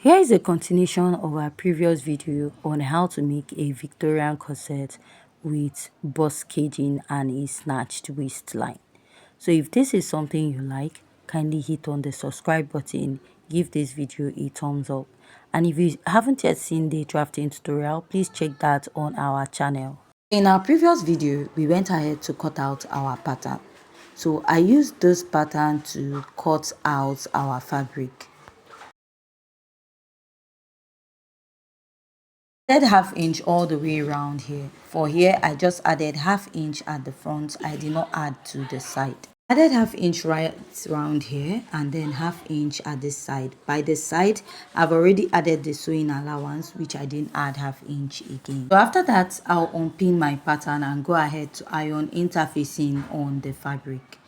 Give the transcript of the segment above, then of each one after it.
Here is a continuation of our previous video on how to make a Victorian corset with bust caging and a snatched waistline. So if this is something you like, kindly hit on the subscribe button, give this video a thumbs up, and if you haven't yet seen the drafting tutorial, please check that on our channel. In our previous video, we went ahead to cut out our pattern. So I used this pattern to cut out our fabric. Added half inch all the way around here. For here I just added half inch at the front. I did not add to the side. Added half inch right around here and then half inch at this side. By the side I've already added the sewing allowance, which I didn't add half inch again. So after that I'll unpin my pattern and go ahead to iron interfacing on the fabric.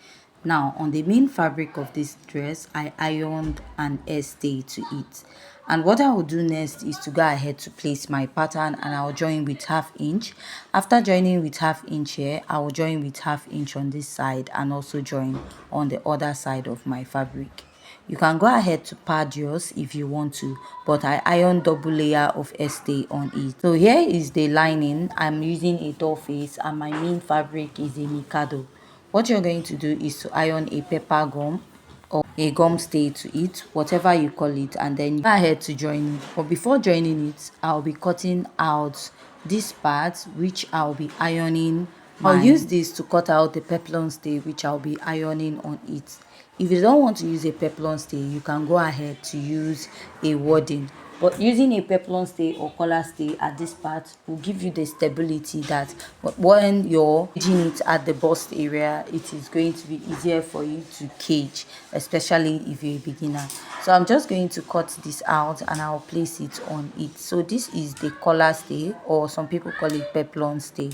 Now on the main fabric of this dress, I ironed an stay to it, and what I will do next is to go ahead to place my pattern, and I'll join with half inch. After joining with half inch here, I will join with half inch on this side and also join on the other side of my fabric. You can go ahead to pad yours if you want to, but I iron double layer of stay on it. So here is the lining. I'm using a doll face and my main fabric is a mikado. What you're going to do is to iron a pepper gum or a gum stay to it, whatever you call it, and then you go ahead to join it. But before joining it, I'll be cutting out this part, which I'll be ironing. I'll use this to cut out the peplum stay, which I'll be ironing on it. If you don't want to use a peplum stay, you can go ahead to use a wadding. But using a peplum stay or collar stay at this part will give you the stability that when you're caging it at the bust area, it is going to be easier for you to cage, especially if you're a beginner. So I'm just going to cut this out and I'll place it on it. So this is the collar stay, or some people call it peplum stay.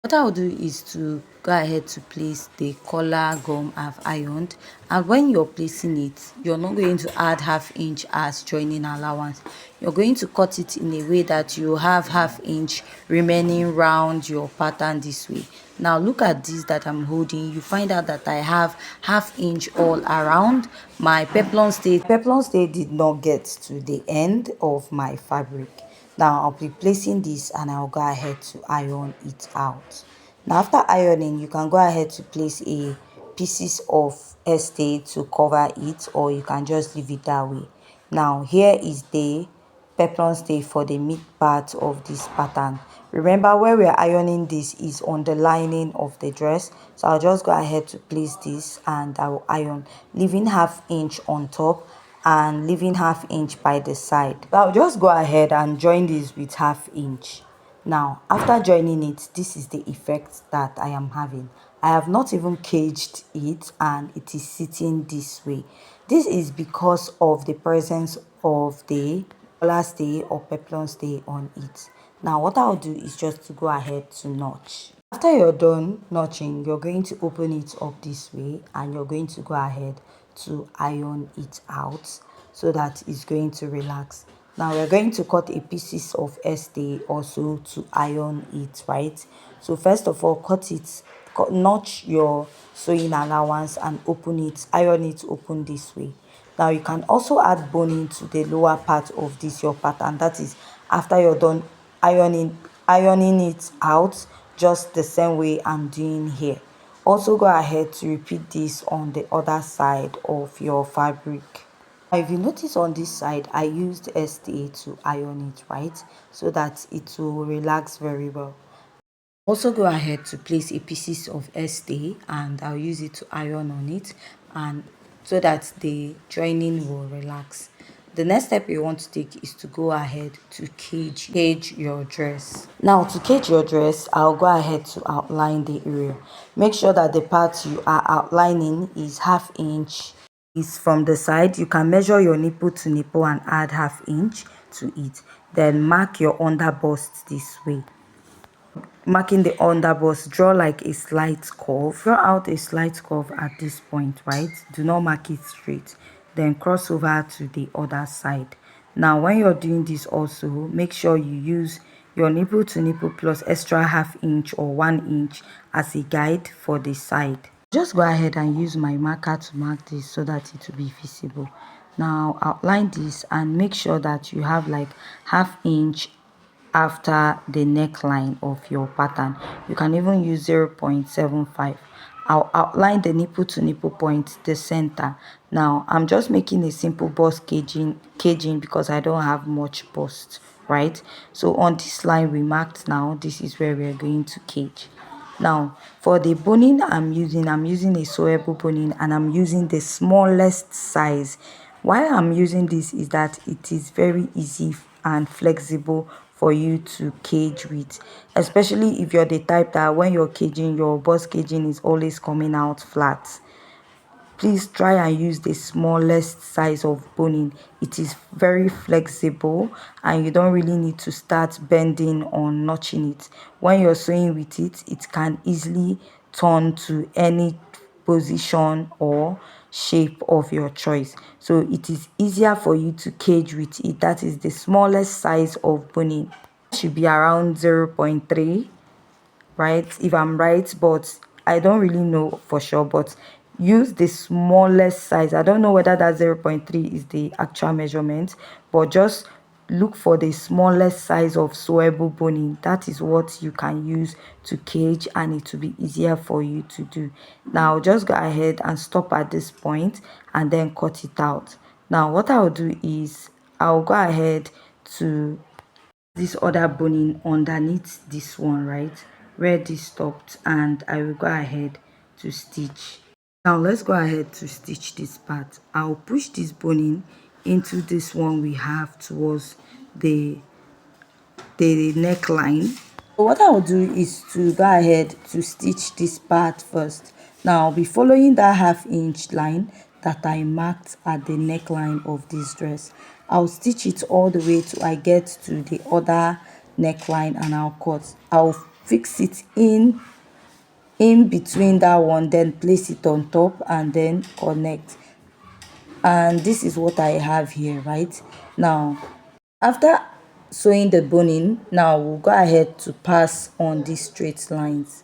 What I'll do is to go ahead to place the collar gum I've ironed, and when you're placing it, you're not going to add half inch as joining allowance. You're going to cut it in a way that you have half inch remaining round your pattern this way. Now look at this that I'm holding. You find out that I have half inch all around my peplum stay. Peplum stay did not get to the end of my fabric. Now I'll be placing this and I'll go ahead to iron it out. Now after ironing, you can go ahead to place a pieces of stay to cover it, or you can just leave it that way. Now here is the peplum stay for the mid part of this pattern. Remember, where we're ironing this is on the lining of the dress, so I'll just go ahead to place this and I will iron, leaving half inch on top and leaving half inch by the side. I'll just go ahead and join this with half inch. Now after joining it, this is the effect that I am having. I have not even caged it and it is sitting this way. This is because of the presence of the collar stay or peplum stay on it. Now what I'll do is just to go ahead to notch. After you're done notching, you're going to open it up this way and you're going to go ahead to iron it out so that it's going to relax. Now we're going to cut a pieces of stay also to iron it, right? So first of all, notch your sewing allowance and open it, iron it open this way. Now you can also add boning to the lower part of this your pattern. That is after you're done ironing it out, just the same way I'm doing here. Also go ahead to repeat this on the other side of your fabric. If you notice on this side, I used stay to iron it, right, so that it will relax very well. Also go ahead to place a pieces of stay and I'll use it to iron on it, and so that the joining will relax. The next step you want to take is to go ahead to cage your dress. Now to cage your dress, I'll go ahead to outline the area. Make sure that the part you are outlining is half inch is from the side. You can measure your nipple to nipple and add half inch to it. Then mark your underbust this way. Marking the underbust, draw like a slight curve. Draw out a slight curve at this point, right? Do not mark it straight. Then cross over to the other side. Now when you're doing this, also make sure you use your nipple to nipple plus extra half inch or 1 inch as a guide for the side. Just go ahead and use my marker to mark this so that it will be visible. Now outline this and make sure that you have like ½ inch after the neckline of your pattern. You can even use 0.75. I'll outline the nipple to nipple point, the center. Now I'm just making a simple bust caging because I don't have much bust, right? So on this line we marked, now this is where we're going to cage. Now for the boning I'm using a sewable boning, and I'm using the smallest size. Why I'm using this is that it is very easy and flexible for you to cage with, especially if you're the type that when you're caging, your bust caging is always coming out flat. Please try and use the smallest size of boning. It is very flexible and you don't really need to start bending or notching it. When you're sewing with it, it can easily turn to any position or shape of your choice, so it is easier for you to cage with it. That is the smallest size of boning. It should be around 0.3, right, if I'm right, but I don't really know for sure. But use the smallest size. I don't know whether that 0.3 is the actual measurement, but just look for the smallest size of sewable boning. That is what you can use to cage, and it will be easier for you to do. Now just go ahead and stop at this point and then cut it out. Now what I'll do is I'll go ahead to this other boning underneath this one, right where this stopped, and I will go ahead to stitch. Now let's go ahead to stitch this part. I'll push this boning into this one we have towards the neckline. So what I'll do is to go ahead to stitch this part first. Now I'll be following that ½ inch line that I marked at the neckline of this dress. I'll stitch it all the way till I get to the other neckline, and I'll cut. I'll fix it in between that one, then place it on top and then connect. And this is what I have here, right? Now after sewing the boning, now we'll go ahead to pass on these straight lines.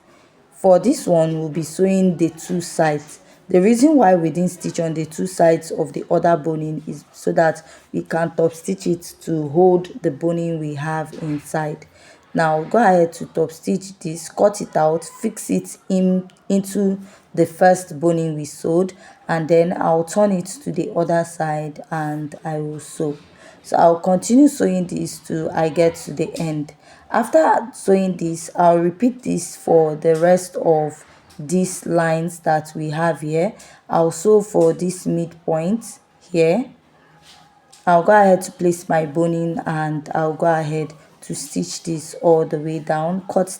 For this one, we'll be sewing the two sides. The reason why we didn't stitch on the two sides of the other boning is so that we can top stitch it to hold the boning we have inside. Now go ahead to top stitch this, cut it out, fix it into the first boning we sewed, and then I'll turn it to the other side and I will sew. So I'll continue sewing this till I get to the end. After sewing this, I'll repeat this for the rest of these lines that we have here. I'll sew for this midpoint here. I'll go ahead to place my boning and I'll go ahead to stitch this all the way down, cut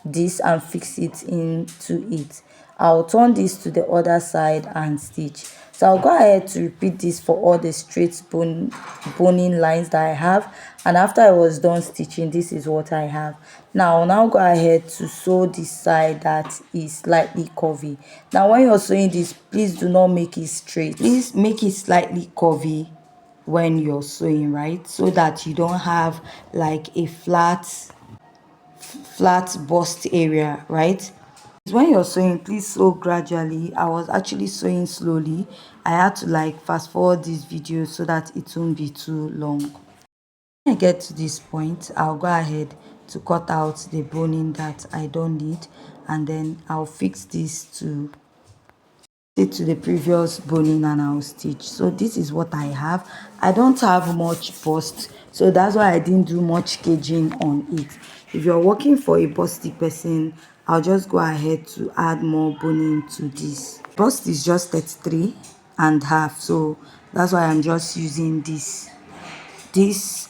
this and fix it into it. I'll turn this to the other side and stitch. So I'll go ahead to repeat this for all the straight boning lines that I have, and after I was done stitching, this is what I have. Now I'll now go ahead to sew this side that is slightly curvy. Now when you're sewing this, please do not make it straight. Please make it slightly curvy when you're sewing, right, so that you don't have like a flat bust area, right? When you're sewing, please sew gradually. I was actually sewing slowly. I had to like fast forward this video so that it won't be too long. When I get to this point, I'll go ahead to cut out the boning that I don't need, and then I'll fix this to the previous boning and I'll stitch. So this is what I have. I don't have much bust, so that's why I didn't do much caging on it. If you're working for a busty person, I'll just go ahead to add more boning to this. Bust is just 33.5, so that's why I'm just using this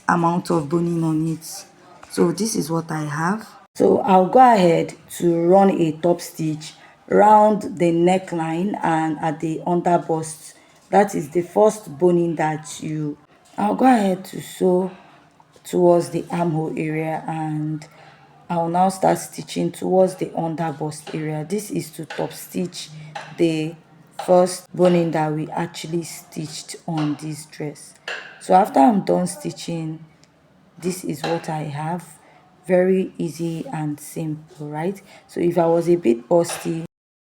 amount of boning on it. So this is what I have. So I'll go ahead to run a top stitch round the neckline and at the underbust. That is the first boning that I'll go ahead to sew towards the armhole area, and I'll now start stitching towards the underbust area. This is to top stitch the first boning that we actually stitched on this dress. So after I'm done stitching, this is what I have. Very easy and simple, right? So if I was a bit busty,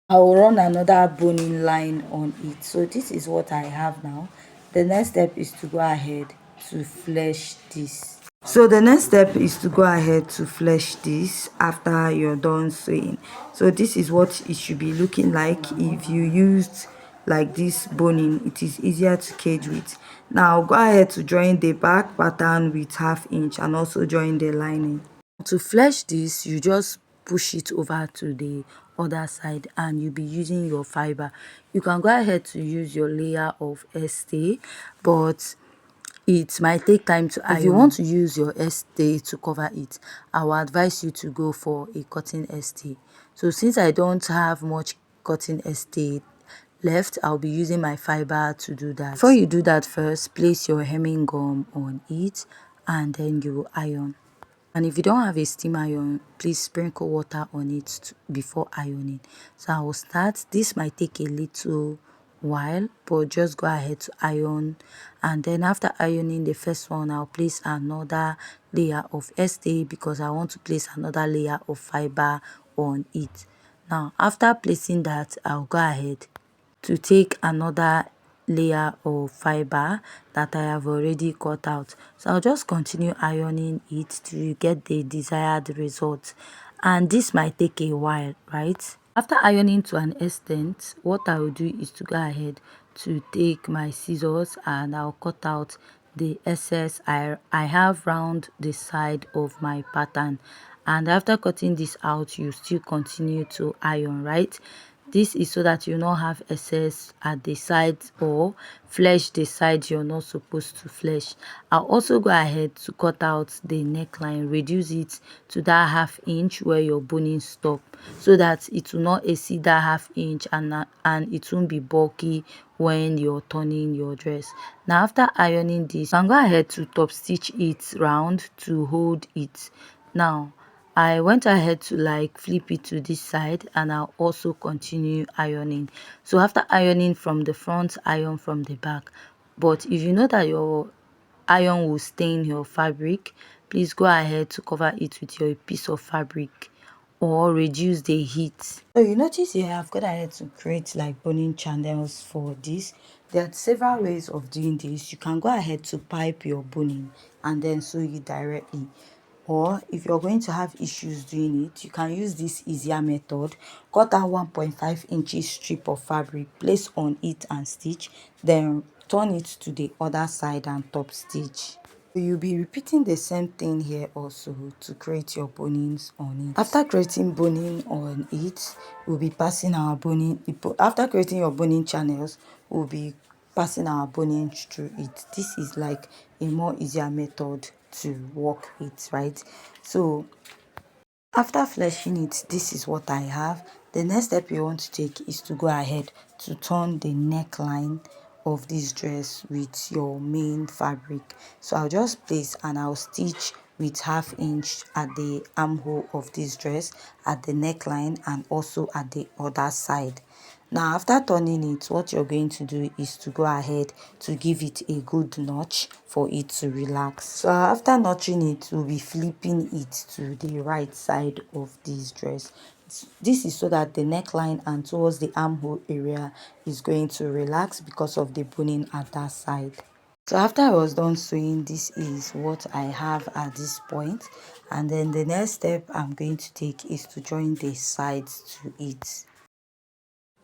I will run another boning line on it. So this is what I have now. the next step is to go ahead to flesh this. So the next step is to go ahead to flesh this after you're done sewing. So this is what it should be looking like if you used like this boning. It is easier to cage with. Now go ahead to join the back pattern with 1/2 inch and also join the lining. To flesh this, you just push it over to the other side and you'll be using your fiber. You can go ahead to use your layer of stay, but it might take time to iron. If you want to use your stay to cover it, I will advise you to go for a cotton stay. So since I don't have much cotton stay left, I'll be using my fiber to do that. Before you do that, first place your hemming gum on it and then you will iron. And if you don't have a steam iron, please sprinkle water on it before ironing. So I will start. This might take a little while, but just go ahead to iron. And then after ironing the first one, I'll place another layer of stay because I want to place another layer of fiber on it. Now after placing that, I'll go ahead to take another layer of fiber that I have already cut out. So I'll just continue ironing it to get the desired result, and this might take a while, right? After ironing to an extent, what I will do is to go ahead to take my scissors and I'll cut out the excess I have round the side of my pattern. And after cutting this out, you still continue to iron, right? This is so that you not have excess at the sides or flesh the sides you're not supposed to flesh. I'll also go ahead to cut out the neckline, reduce it to that 1/2 inch where your boning stop, so that it will not exceed that 1/2 inch and it won't be bulky when you're turning your dress. Now after ironing this, you can go ahead to top stitch it round to hold it. Now I went ahead to like flip it to this side and I'll also continue ironing. So after ironing from the front, iron from the back. But if you know that your iron will stain your fabric, please go ahead to cover it with your piece of fabric or reduce the heat. So you notice here I've got ahead to create like boning channels for this. There are several ways of doing this. You can go ahead to pipe your boning and then sew it directly. Or if you're going to have issues doing it, you can use this easier method. Cut out 1.5 inches strip of fabric, place on it and stitch, then turn it to the other side and top stitch. You'll be repeating the same thing here also to create your bonings on it. After creating boning on it, we'll be passing our boning. After creating your boning channels, we'll be passing our boning through it. This is like a more easier method to work with, right? So after fleshing it, this is what I have. The next step you want to take is to go ahead to turn the neckline of this dress with your main fabric. So I'll just place and I'll stitch with 1/2 inch at the armhole of this dress, at the neckline, and also at the other side. Now after turning it, what you're going to do is to go ahead to give it a good notch for it to relax. So after notching it, we'll be flipping it to the right side of this dress. This is so that the neckline and towards the armhole area is going to relax because of the boning at that side. So after I was done sewing, this is what I have at this point. And then the next step I'm going to take is to join the sides to it.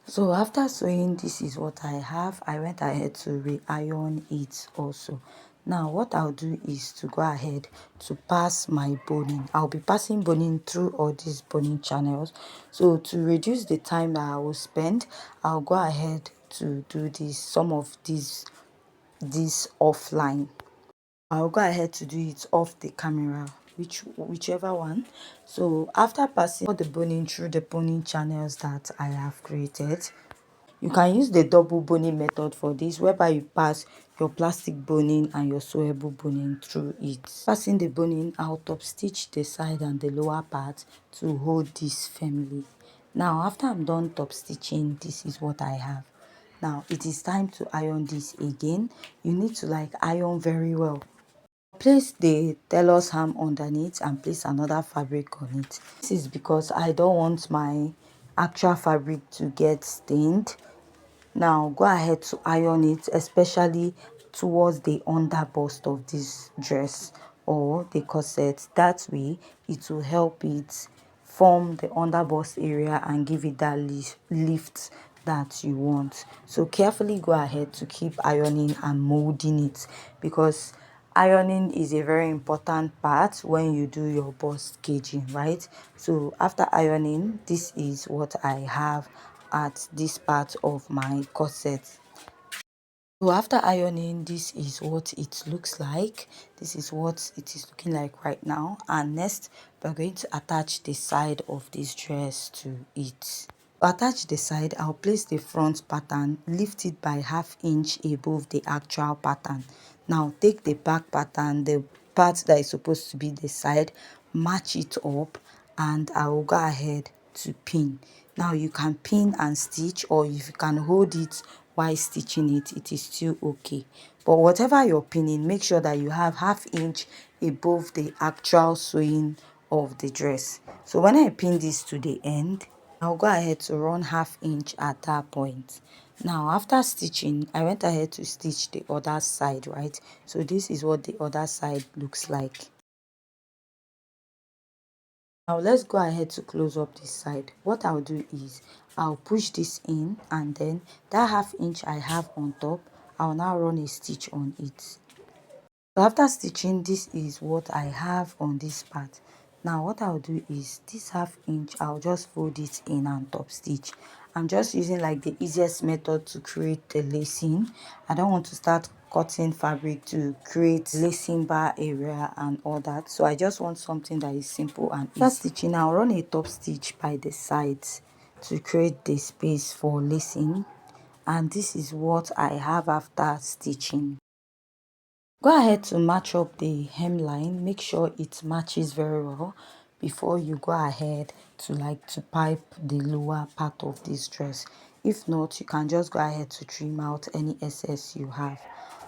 So after sewing, this is what I have. I went ahead to re-iron it also. Now what I'll do is to go ahead to pass my boning. I'll be passing boning through all these boning channels. So to reduce the time that I will spend, I'll go ahead to do some of this offline. I'll go ahead to do it off the camera, whichever one. So after passing all the boning through the boning channels that I have created, you can use the double boning method for this, whereby you pass your plastic boning and your sewable boning through it. Passing the boning, I'll top stitch the side and the lower part to hold this firmly. Now after I'm done top stitching, this is what I have. Now it is time to iron this again. You need to like iron very well. Place the tailor's ham underneath and place another fabric on it. This is because I don't want my actual fabric to get stained. Now go ahead to iron it, especially towards the underbust of this dress or the corset. That way it will help it form the underbust area and give it that lift that you want. So carefully go ahead to keep ironing and molding it, because ironing is a very important part when you do your bust gauging, right? So after ironing, this is what I have at this part of my corset. So after ironing, this is what it looks like. This is what it is looking like right now. And next, we're going to attach the side of this dress to it. To attach the side, I'll place the front pattern, lift it by ½ inch above the actual pattern. Now take the back pattern, the part that is supposed to be the side, match it up, and I will go ahead to pin. Now you can pin and stitch, or if you can hold it while stitching it, it is still okay. But whatever you're pinning, make sure that you have ½ inch above the actual sewing of the dress. So when I pin this to the end, I'll go ahead to run ½ inch at that point. Now after stitching, I went ahead to stitch the other side, right? So this is what the other side looks like. Now let's go ahead to close up this side. What I'll do is I'll push this in, and then that ½ inch I have on top, I'll now run a stitch on it. So after stitching, this is what I have on this part. Now what I'll do is this ½ inch, I'll just fold it in and top stitch. I'm just using like the easiest method to create the lacing. I don't want to start cutting fabric to create lacing bar area and all that, so I just want something that is simple and easy. After stitching, I'll run a top stitch by the sides to create the space for lacing, and this is what I have after stitching. Go ahead to match up the hemline, make sure it matches very well before you go ahead to pipe the lower part of this dress. If not, you can just go ahead to trim out any excess you have.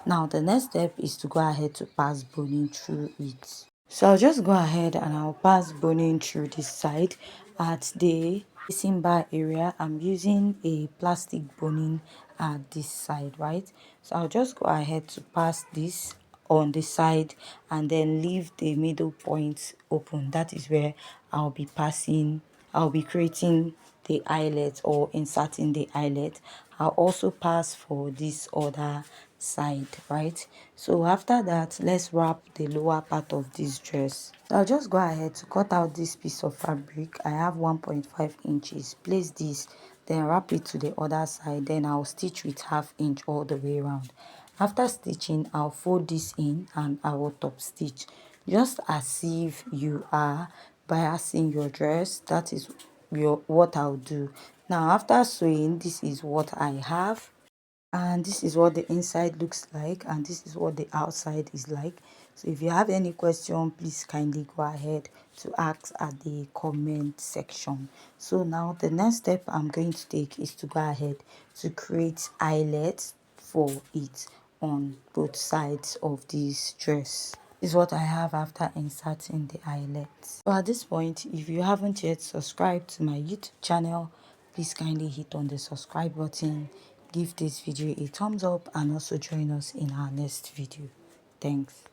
Now the next step is to go ahead to pass boning through it. So I'll just go ahead and I'll pass boning through this side. At the facing bar area, I'm using a plastic boning at this side, right? So I'll just go ahead to pass this on the side and then leave the middle point open. That is where I'll be creating the eyelet or inserting the eyelet. I'll also pass for this other side, right? So after that, let's wrap the lower part of this dress. So I'll just go ahead to cut out this piece of fabric. I have 1.5 inches. Place this, then wrap it to the other side, then I'll stitch with ½ inch all the way around. After stitching, I'll fold this in and I will top stitch, just as if you are biasing your dress. That is what I'll do. Now after sewing, this is what I have, and this is what the inside looks like, and this is what the outside is like. So if you have any question, please kindly go ahead to ask at the comment section. So now the next step I'm going to take is to go ahead to create eyelets for it on both sides of this dress. This is what I have after inserting the eyelets. So at this point, if you haven't yet subscribed to my YouTube channel, please kindly hit on the subscribe button, give this video a thumbs up, and also join us in our next video. Thanks.